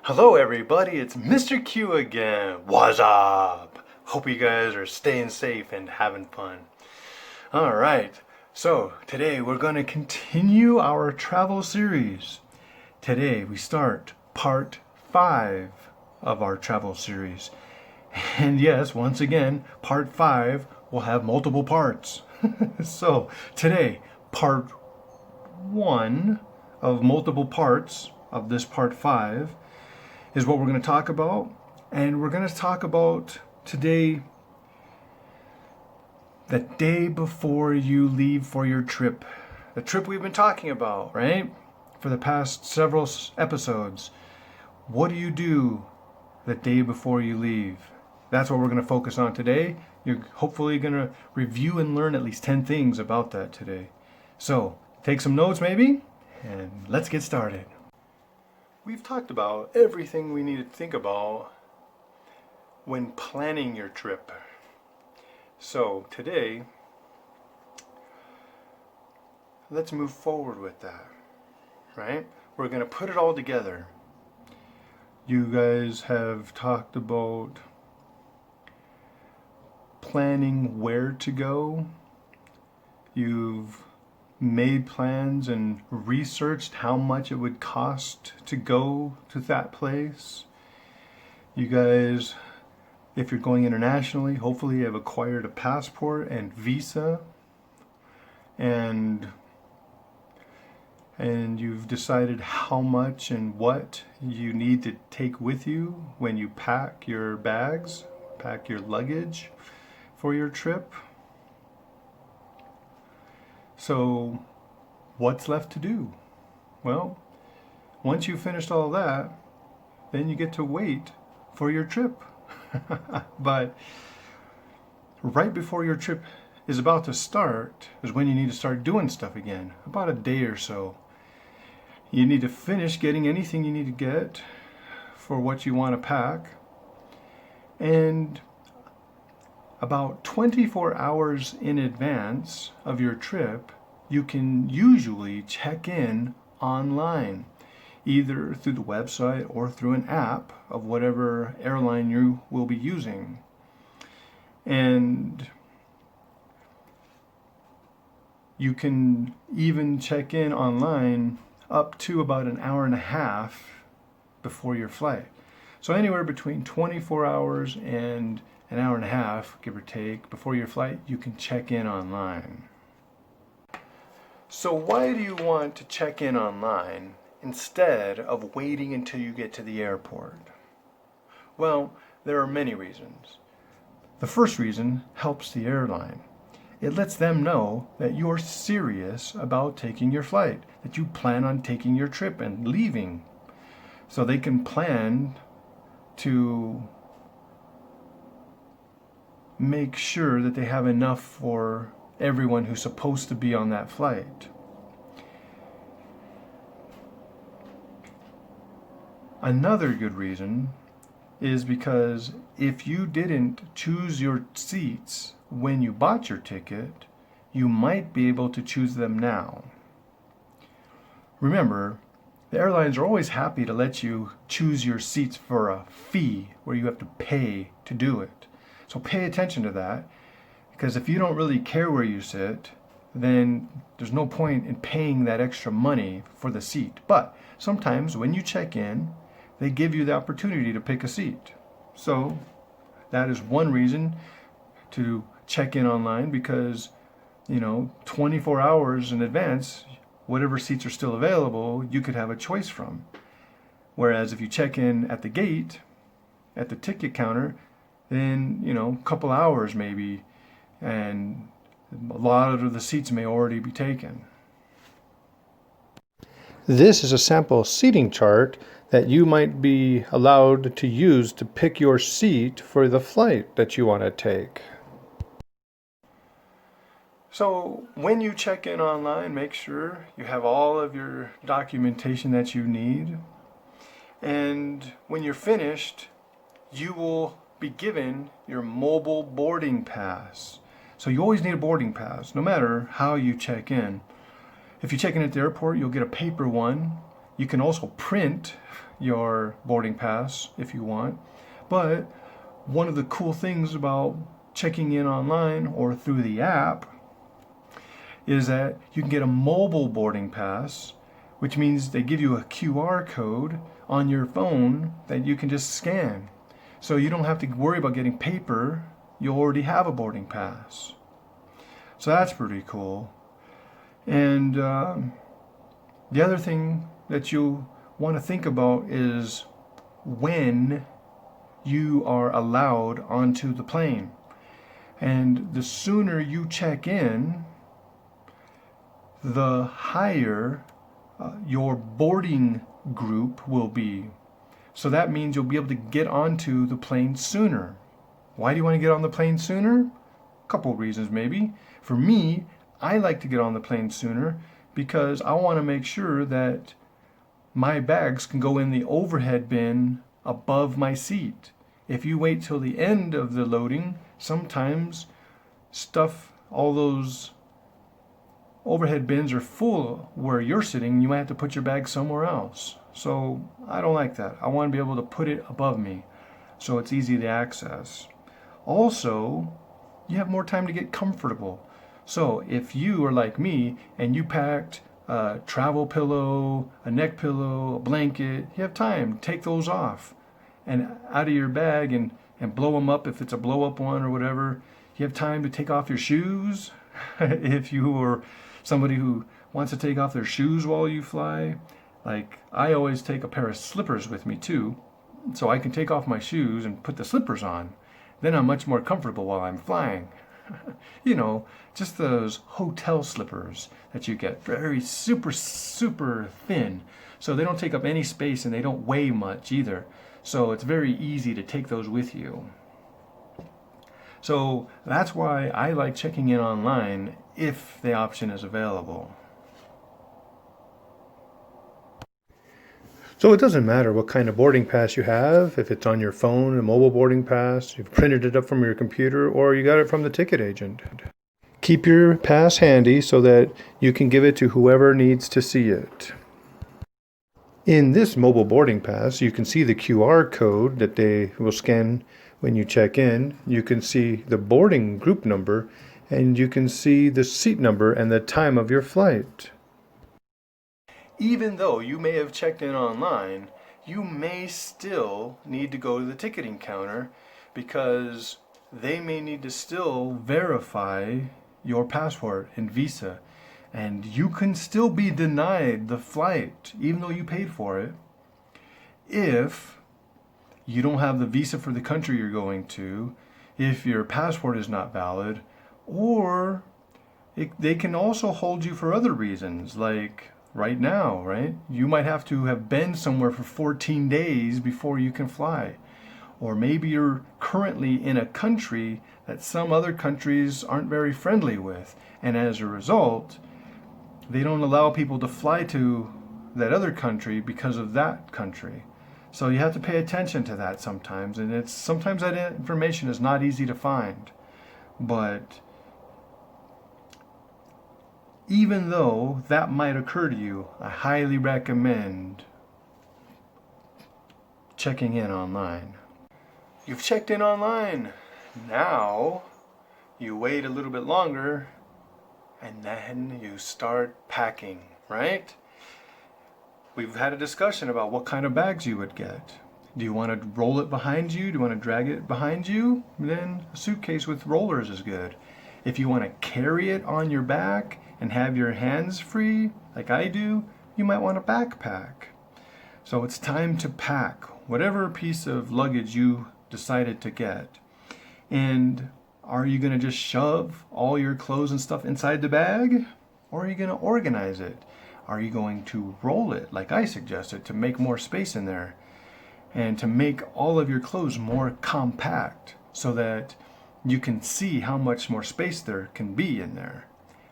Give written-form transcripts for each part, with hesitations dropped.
Hello everybody, it's Mr. Q again. What's up? Hope you guys are staying safe and having fun. Alright, so today we're going to continue our travel series. Today we start part 5 of our travel series. And yes, once again, part 5 will have multiple parts. So today, part 1 of multiple parts of this part 5 is what we're going to talk about. And we're going to talk about today the day before you leave for your trip. The trip we've been talking about, right? For the past several episodes. What do you do the day before you leave? That's what we're going to focus on today. You're hopefully going to review and learn at least 10 things about that today. So, take some notes maybe, and let's get started. We've talked about everything we need to think about when planning your trip. So today, let's move forward with that, right? We're going to put it all together. You guys have talked about planning where to go. You've made plans and researched how much it would cost to go to that place. You guys, if you're going internationally, hopefully you have acquired a passport and visa, and you've decided how much and what you need to take with you when you pack your bags, pack your luggage for your trip. So, what's left to do? Well, once you've finished all that, then you get to wait for your trip. But right before your trip is about to start is when you need to start doing stuff again, about a day or so. You need to finish getting anything you need to get for what you want to pack. And about 24 hours in advance of your trip, you can usually check in online, either through the website or through an app of whatever airline you will be using. And you can even check in online up to about an hour and a half before your flight. So anywhere between 24 hours and an hour and a half, give or take, before your flight, you can check in online. So why do you want to check in online instead of waiting until you get to the airport? Well, there are many reasons. The first reason helps the airline. It lets them know that you're serious about taking your flight, that you plan on taking your trip and leaving. So they can plan to make sure that they have enough for everyone who's supposed to be on that flight. Another good reason is because if you didn't choose your seats when you bought your ticket, you might be able to choose them now. Remember, the airlines are always happy to let you choose your seats for a fee where you have to pay to do it. So pay attention to that, because if you don't really care where you sit, then there's no point in paying that extra money for the seat. But sometimes when you check in, they give you the opportunity to pick a seat. So that is one reason to check in online, because 24 hours in advance, whatever seats are still available, you could have a choice from. Whereas if you check in at the gate, at the ticket counter, then a couple hours maybe, and a lot of the seats may already be taken. This is a sample seating chart that you might be allowed to use to pick your seat for the flight that you want to take. So when you check in online, make sure you have all of your documentation that you need. And when you're finished, you will be given your mobile boarding pass. So you always need a boarding pass, no matter how you check in. If you check in at the airport, you'll get a paper one. You can also print your boarding pass if you want. But one of the cool things about checking in online or through the app is that you can get a mobile boarding pass, which means they give you a QR code on your phone that you can just scan. So you don't have to worry about getting paper, you already have a boarding pass. So that's pretty cool. And the other thing that you want to think about is when you are allowed onto the plane. And the sooner you check in, the higher your boarding group will be. So that means you'll be able to get onto the plane sooner. Why do you want to get on the plane sooner? A couple of reasons maybe. For me, I like to get on the plane sooner because I want to make sure that my bags can go in the overhead bin above my seat. If you wait till the end of the loading, sometimes all those overhead bins are full where you're sitting. You might have to put your bag somewhere else. So I don't like that. I want to be able to put it above me so it's easy to access. Also, you have more time to get comfortable. So if you are like me and you packed a travel pillow, a neck pillow, a blanket, you have time to take those off and out of your bag and blow them up if it's a blow up one or whatever. You have time to take off your shoes if you are somebody who wants to take off their shoes while you fly. Like I always take a pair of slippers with me too, so I can take off my shoes and put the slippers on. Then I'm much more comfortable while I'm flying. You know, just those hotel slippers that you get, very super thin, so they don't take up any space and they don't weigh much either. So it's very easy to take those with you. So that's why I like checking in online if the option is available. So it doesn't matter what kind of boarding pass you have, if it's on your phone, a mobile boarding pass, you've printed it up from your computer, or you got it from the ticket agent. Keep your pass handy so that you can give it to whoever needs to see it. In this mobile boarding pass, you can see the QR code that they will scan when you check in. You can see the boarding group number, and you can see the seat number and the time of your flight. Even though you may have checked in online, you may still need to go to the ticketing counter because they may need to still verify your passport and visa. And you can still be denied the flight, even though you paid for it, if you don't have the visa for the country you're going to, if your passport is not valid, or they can also hold you for other reasons, like right now, right? You might have to have been somewhere for 14 days before you can fly. Or maybe you're currently in a country that some other countries aren't very friendly with, and as a result, they don't allow people to fly to that other country because of that country. So you have to pay attention to that sometimes, and sometimes that information is not easy to find. But even though that might occur to you, I highly recommend checking in online. You've checked in online. Now you wait a little bit longer and then you start packing, right? We've had a discussion about what kind of bags you would get. Do you want to roll it behind you? Do you want to drag it behind you? Then a suitcase with rollers is good. If you want to carry it on your back and have your hands free, like I do, you might want a backpack. So it's time to pack whatever piece of luggage you decided to get. And are you going to just shove all your clothes and stuff inside the bag? Or are you going to organize it? Are you going to roll it, like I suggested, to make more space in there? And to make all of your clothes more compact so that you can see how much more space there can be in there.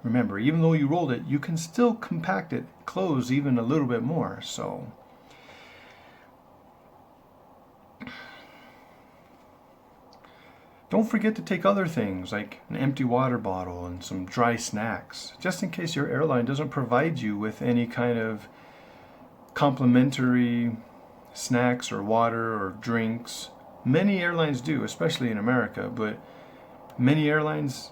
Remember, even though you rolled it, you can still compact it, close even a little bit more. So don't forget to take other things like an empty water bottle and some dry snacks, just in case your airline doesn't provide you with any kind of complimentary snacks or water or drinks. Many airlines do, especially in America, but many airlines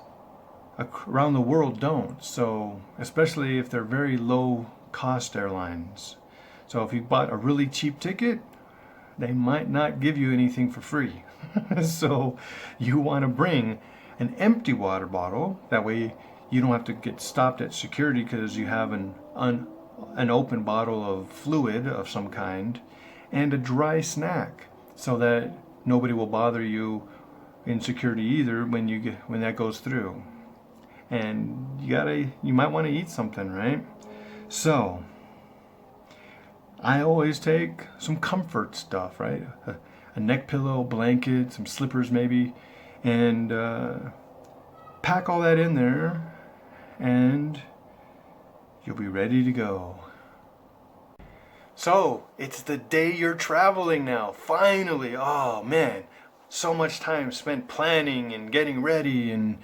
around the world don't. So, especially if they're very low cost airlines. So, if you bought a really cheap ticket, they might not give you anything for free. So, you want to bring an empty water bottle. That way, you don't have to get stopped at security because you have an open bottle of fluid of some kind, and a dry snack, so that nobody will bother you in security either when that goes through. And you might want to eat something, right? So I always take some comfort stuff, right? A neck pillow, blanket, some slippers maybe, and pack all that in there, and you'll be ready to go. So, it's the day you're traveling now, finally. Oh man, so much time spent planning and getting ready, and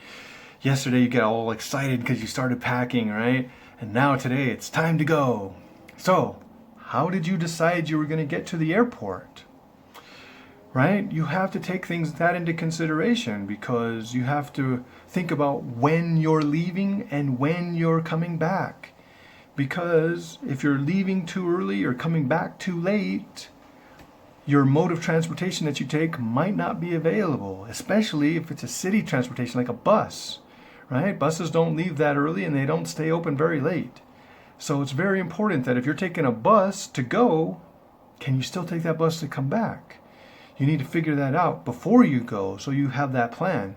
yesterday you got all excited because you started packing, right? And now today it's time to go. So, how did you decide you were going to get to the airport? Right? You have to take that into consideration, because you have to think about when you're leaving and when you're coming back. Because if you're leaving too early or coming back too late, your mode of transportation that you take might not be available, especially if it's a city transportation like a bus, right? Buses don't leave that early and they don't stay open very late. So it's very important that if you're taking a bus to go, can you still take that bus to come back? You need to figure that out before you go, so you have that plan.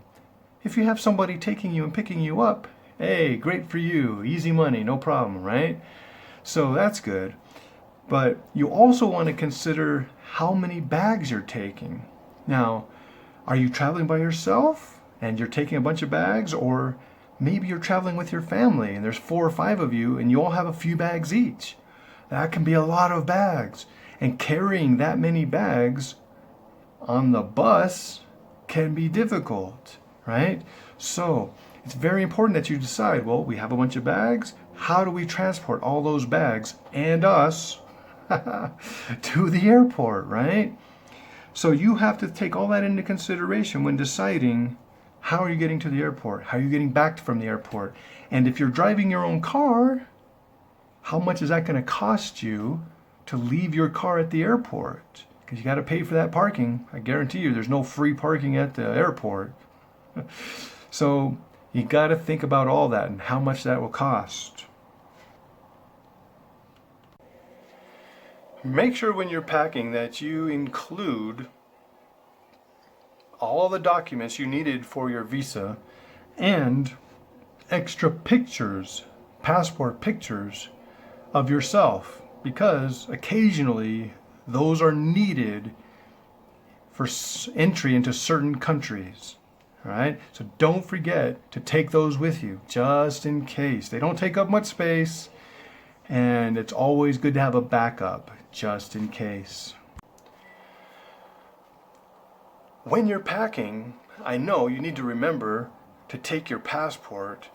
If you have somebody taking you and picking you up, hey, great for you, easy money, no problem, right? So that's good. But you also want to consider how many bags you're taking. Now, are you traveling by yourself and you're taking a bunch of bags, or maybe you're traveling with your family and there's 4 or 5 of you and you all have a few bags each? That can be a lot of bags, and carrying that many bags on the bus can be difficult, right? So it's very important that you decide, well, we have a bunch of bags. How do we transport all those bags and us to the airport, right? So you have to take all that into consideration when deciding how are you getting to the airport? How are you getting back from the airport? And if you're driving your own car, how much is that going to cost you to leave your car at the airport? Because you got to pay for that parking. I guarantee you there's no free parking at the airport. So you got to think about all that and how much that will cost. Make sure when you're packing that you include all the documents you needed for your visa and extra pictures, passport pictures of yourself, because occasionally those are needed for entry into certain countries. All right, so don't forget to take those with you just in case. They don't take up much space, and it's always good to have a backup just in case. When you're packing, I know you need to remember to take your passport,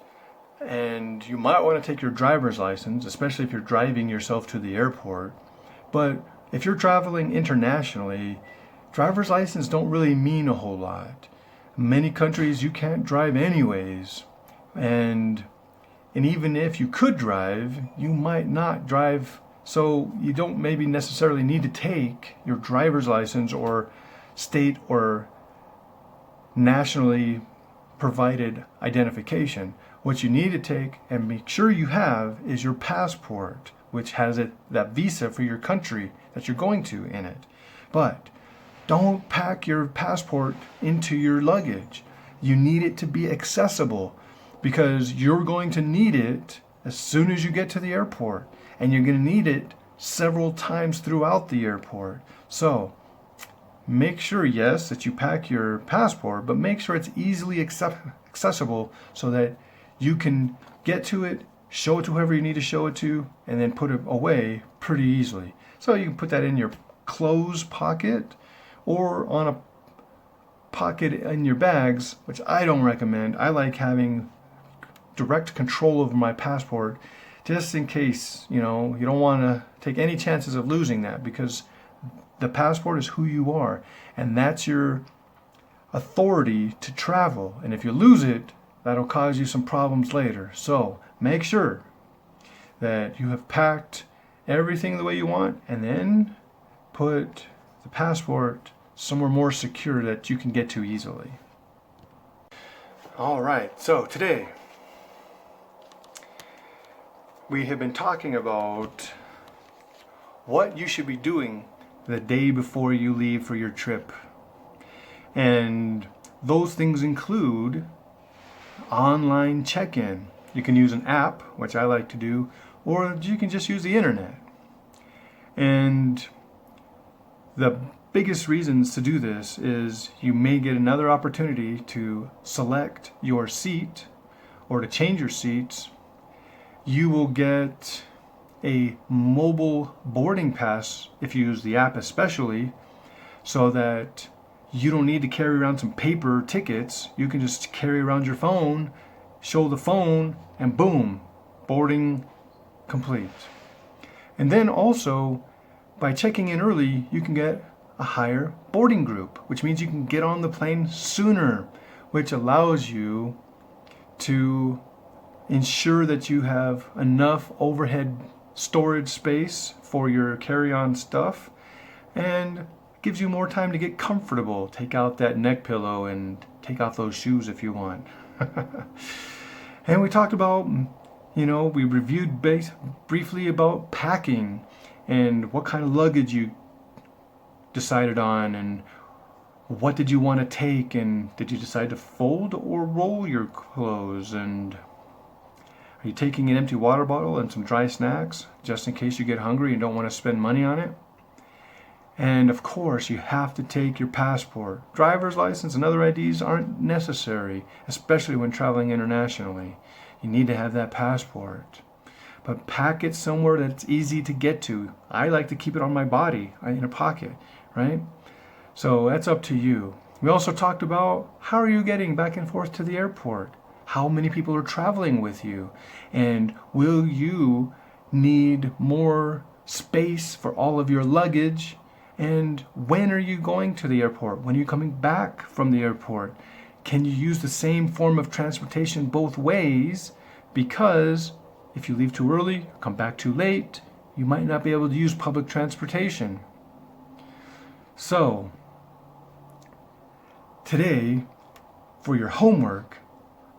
and you might want to take your driver's license, especially if you're driving yourself to the airport. But if you're traveling internationally, driver's license don't really mean a whole lot. Many countries you can't drive anyways, and even if you could drive, you might not drive, so you don't maybe necessarily need to take your driver's license or state or nationally provided identification. What you need to take and make sure you have is your passport, which has that visa for your country that you're going to in it. But don't pack your passport into your luggage. You need it to be accessible, because you're going to need it as soon as you get to the airport, and you're going to need it several times throughout the airport. So make sure, yes, that you pack your passport, but make sure it's easily accessible so that you can get to it, show it to whoever you need to show it to, and then put it away pretty easily. So you can put that in your clothes pocket or on a pocket in your bags, which I don't recommend. I like having direct control over my passport, just in case, you don't want to take any chances of losing that, because The passport is who you are, and that's your authority to travel. And if you lose it, that'll cause you some problems later. So make sure that you have packed everything the way you want, and then put the passport somewhere more secure that you can get to easily. All right, so today we have been talking about what you should be doing the day before you leave for your trip. And those things include online check-in. You can use an app, which I like to do, or you can just use the internet. And the biggest reasons to do this is you may get another opportunity to select your seat or to change your seats. You will get a mobile boarding pass if you use the app especially, so that you don't need to carry around some paper tickets. You can just carry around your phone, show the phone, and boom, boarding complete. And then also, by checking in early, you can get a higher boarding group, which means you can get on the plane sooner, which allows you to ensure that you have enough overhead storage space for your carry-on stuff, and gives you more time to get comfortable. Take out that neck pillow and take off those shoes if you want. And we talked about, we reviewed briefly about packing and what kind of luggage you decided on, and what did you want to take, and did you decide to fold or roll your clothes, and are you taking an empty water bottle and some dry snacks just in case you get hungry and don't want to spend money on it? And of course, you have to take your passport. Driver's license and other IDs aren't necessary, especially when traveling internationally. You need to have that passport. But pack it somewhere that's easy to get to. I like to keep it on my body, in a pocket, right? So that's up to you. We also talked about how are you getting back and forth to the airport? How many people are traveling with you? And will you need more space for all of your luggage? And when are you going to the airport? When are you coming back from the airport? Can you use the same form of transportation both ways? Because if you leave too early, come back too late, you might not be able to use public transportation. So, today, for your homework,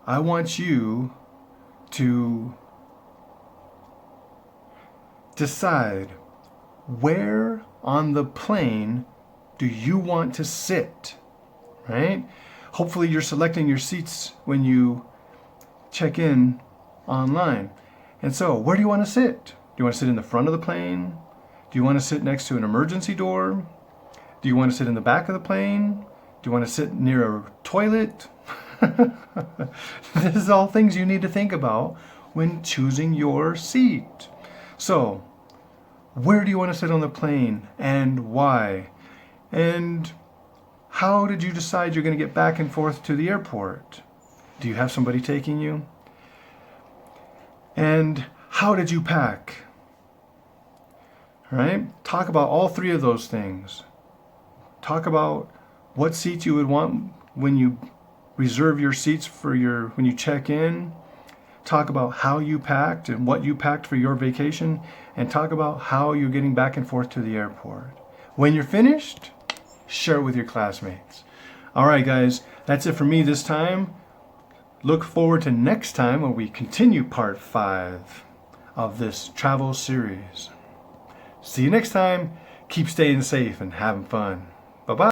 I want you to decide where on the plane do you want to sit, right? Hopefully you're selecting your seats when you check in online. And so, where do you want to sit? Do you want to sit in the front of the plane? Do you want to sit next to an emergency door? Do you want to sit in the back of the plane? Do you want to sit near a toilet? This is all things you need to think about when choosing your seat. So, where do you want to sit on the plane and why? And how did you decide you're going to get back and forth to the airport? Do you have somebody taking you? And how did you pack? All right? Talk about all three of those things. Talk about what seats you would want when you reserve your seats when you check in. Talk about how you packed and what you packed for your vacation, and talk about how you're getting back and forth to the airport. When you're finished, share it with your classmates. All right, guys, that's it for me this time. Look forward to next time when we continue part 5 of this travel series. See you next time. Keep staying safe and having fun. Bye-bye.